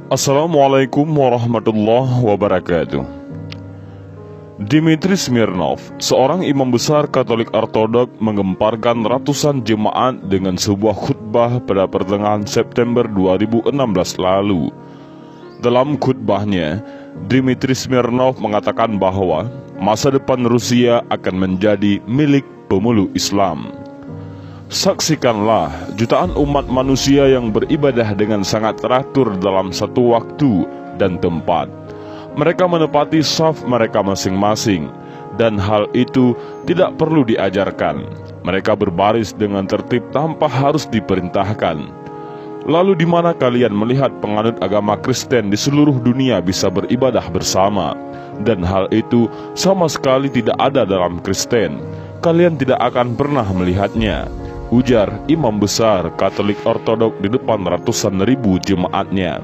Assalamualaikum warahmatullahi wabarakatuh. Dmitri Smirnov, seorang imam besar Katolik Ortodok, menggemparkan ratusan jemaat dengan sebuah khutbah pada pertengahan September 2016 lalu. Dalam khutbahnya, Dmitri Smirnov mengatakan bahwa masa depan Rusia akan menjadi milik pemeluk Islam. Saksikanlah jutaan umat manusia yang beribadah dengan sangat teratur dalam satu waktu dan tempat. Mereka menepati shaf mereka masing-masing, dan hal itu tidak perlu diajarkan. Mereka berbaris dengan tertib tanpa harus diperintahkan. Lalu di mana kalian melihat penganut agama Kristen di seluruh dunia bisa beribadah bersama? Dan hal itu sama sekali tidak ada dalam Kristen. Kalian tidak akan pernah melihatnya, ujar imam besar Katolik Ortodok di depan ratusan ribu jemaatnya.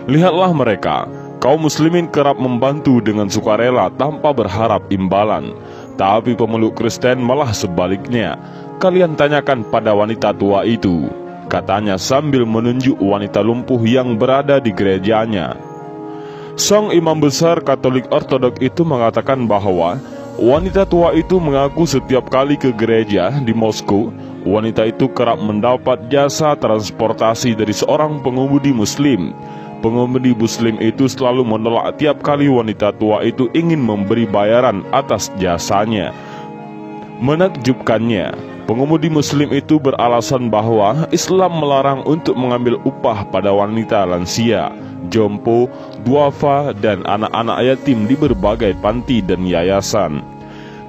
Lihatlah mereka, kaum muslimin kerap membantu dengan sukarela tanpa berharap imbalan. Tapi pemeluk Kristen malah sebaliknya. Kalian tanyakan pada wanita tua itu, katanya sambil menunjuk wanita lumpuh yang berada di gerejanya. Sang imam besar Katolik Ortodok itu mengatakan bahwa wanita tua itu mengaku setiap kali ke gereja di Moskow, wanita itu kerap mendapat jasa transportasi dari seorang pengemudi muslim. Pengemudi muslim itu selalu menolak tiap kali wanita tua itu ingin memberi bayaran atas jasanya. Menakjubkannya, pengemudi muslim itu beralasan bahwa Islam melarang untuk mengambil upah pada wanita lansia, jompo, duafa, dan anak-anak yatim di berbagai panti dan yayasan.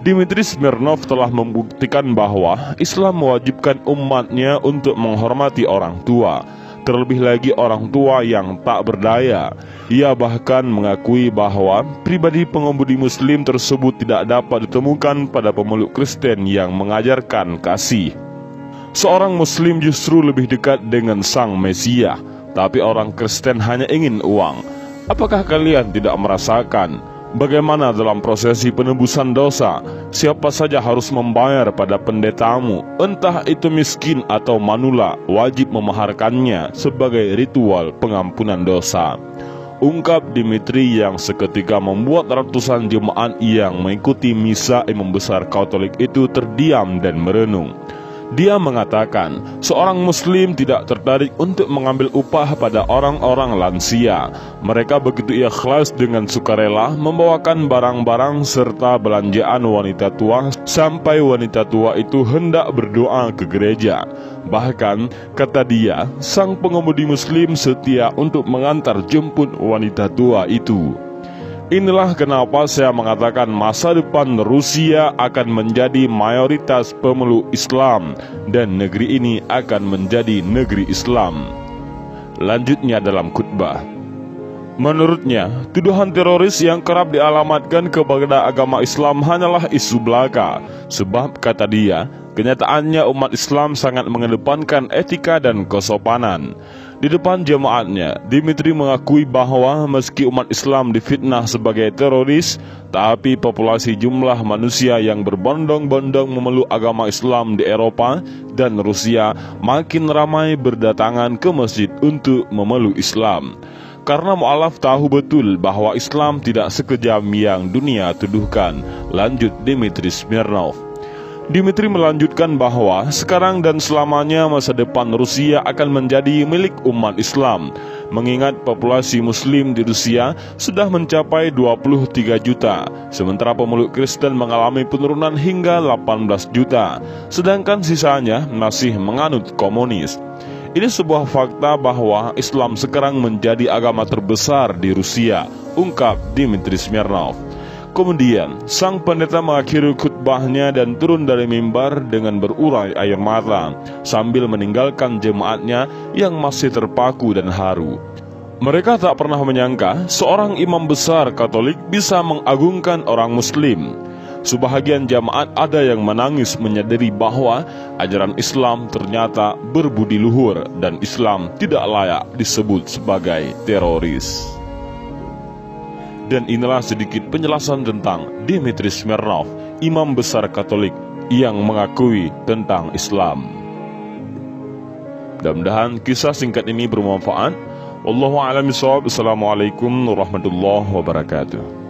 Dmitri Smirnov telah membuktikan bahwa Islam mewajibkan umatnya untuk menghormati orang tua, terlebih lagi orang tua yang tak berdaya. Ia bahkan mengakui bahwa pribadi pengemudi muslim tersebut tidak dapat ditemukan pada pemeluk Kristen yang mengajarkan kasih. Seorang muslim justru lebih dekat dengan sang Mesias, tapi orang Kristen hanya ingin uang. Apakah kalian tidak merasakan bagaimana dalam prosesi penebusan dosa, siapa saja harus membayar pada pendetamu, entah itu miskin atau manula, wajib memaharkannya sebagai ritual pengampunan dosa, ungkap Dmitri yang seketika membuat ratusan jemaat yang mengikuti misa imam besar Katolik itu terdiam dan merenung. Dia mengatakan, seorang muslim tidak tertarik untuk mengambil upah pada orang-orang lansia. Mereka begitu ikhlas dengan sukarela membawakan barang-barang serta belanjaan wanita tua sampai wanita tua itu hendak berdoa ke gereja. Bahkan, kata dia, sang pengemudi muslim setia untuk mengantar jemput wanita tua itu. Inilah kenapa saya mengatakan masa depan Rusia akan menjadi mayoritas pemeluk Islam dan negeri ini akan menjadi negeri Islam. Lanjutnya dalam khutbah, menurutnya, tuduhan teroris yang kerap dialamatkan kepada agama Islam hanyalah isu belaka. Sebab, kata dia, kenyataannya umat Islam sangat mengedepankan etika dan kesopanan. Di depan jemaatnya, Dmitri mengakui bahwa meski umat Islam difitnah sebagai teroris, tapi populasi jumlah manusia yang berbondong-bondong memeluk agama Islam di Eropa dan Rusia makin ramai berdatangan ke masjid untuk memeluk Islam. Karena mu'alaf tahu betul bahwa Islam tidak sekejam yang dunia tuduhkan, lanjut Dmitri Smirnov. Dmitri melanjutkan bahwa sekarang dan selamanya masa depan Rusia akan menjadi milik umat Islam, mengingat populasi muslim di Rusia sudah mencapai 23 juta, sementara pemeluk Kristen mengalami penurunan hingga 18 juta, sedangkan sisanya masih menganut komunis. Ini sebuah fakta bahwa Islam sekarang menjadi agama terbesar di Rusia, ungkap Dmitri Smirnov. Kemudian, sang pendeta mengakhiri khutbahnya dan turun dari mimbar dengan berurai air mata, sambil meninggalkan jemaatnya yang masih terpaku dan haru. Mereka tak pernah menyangka seorang imam besar Katolik bisa mengagungkan orang muslim. Sebahagian jemaat ada yang menangis menyadari bahwa ajaran Islam ternyata berbudi luhur dan Islam tidak layak disebut sebagai teroris. Dan inilah sedikit penjelasan tentang Dmitri Smirnov, imam besar Katolik yang mengakui tentang Islam. Mudah-mudahan kisah singkat ini bermanfaat. Wallahu a'lam bishawab. Assalamualaikum warahmatullahi wabarakatuh.